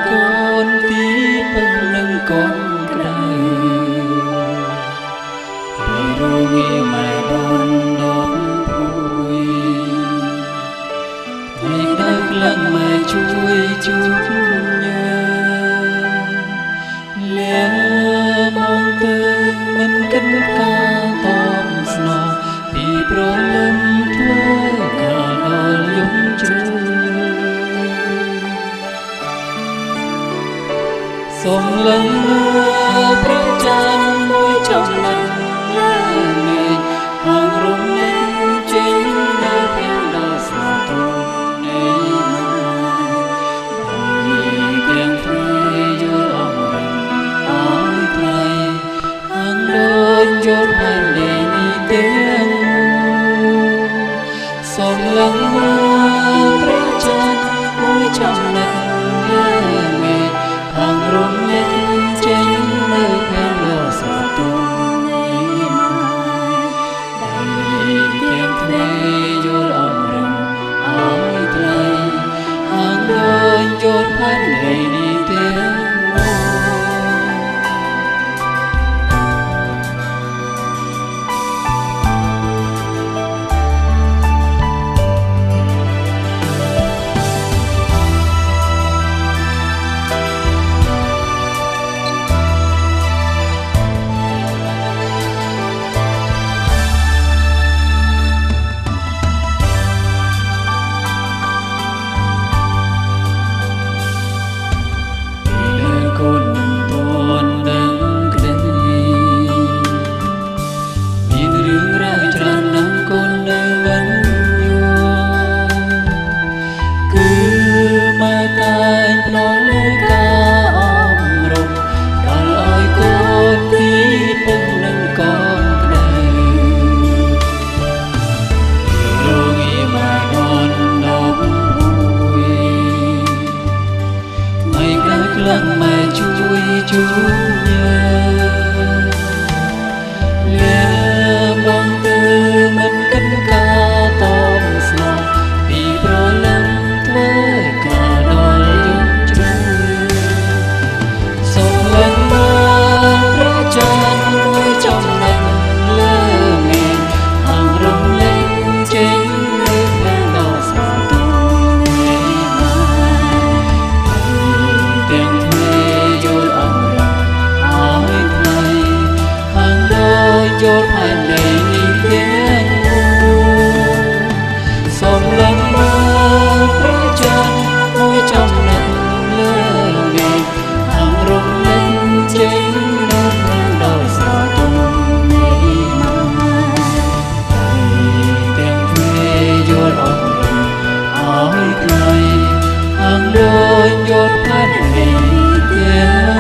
កូនទីពឹងនឹងកូនក្ដៅពីរងាម៉ែបនដប់ពួយថ្ងៃដើរក្លឹងម៉ែជួយជួបញ៉ាលះមកទៅមិនកិនការតបស្នងពីប្រលឹមធ្វើការដល់យំជ្រៅសូមលឹងមើលព្រះច័ន្ទមួយចំណិតលើមេឃហងរំលែងចេញនៅពេលដ៏ស្នេហ៍ទុំនៃម៉ែទាំងព្រៃយល់អងរឹងអើយថ្លៃហាងដូចយល់ផែនដីនេះទាំងសូមលឹងមើលព្រះច័ន្ទមួយចំណិតលើមេឃហងរំលែងចេញនៅពេលដ៏ស្នេហ៍ទុំនៃម៉ែទាំងព្រៃយល់អងរឹងអើយថ្លៃហាងដូចយល់ផែនដីនេះទាំងម៉ែជួយជួបញ៉ាលះបងទៅមិនកិនការតបស្នងពីប្រលឹងធ្វើការដល់យំជ្រៅសូមលឹងមើលព្រះច័ន្ទមួយចំណិតលើមេឃហងរំលែងចេញនៅពេលដ៏ស្នេហ៍ទុំនៃម៉ែទាំងយល់ផែនដីនេះទាំងសូមលឹងមើលព្រះច័ន្ទមួយចំណិតលើមេឃហងរំលែងចេញនៅពេលដ៏ស្នេហ៍ទុំនៃម៉ែទាំងព្រៃយល់អងរឹងអើយថ្លៃហងដូចយល់ផែនដីនេះទាំង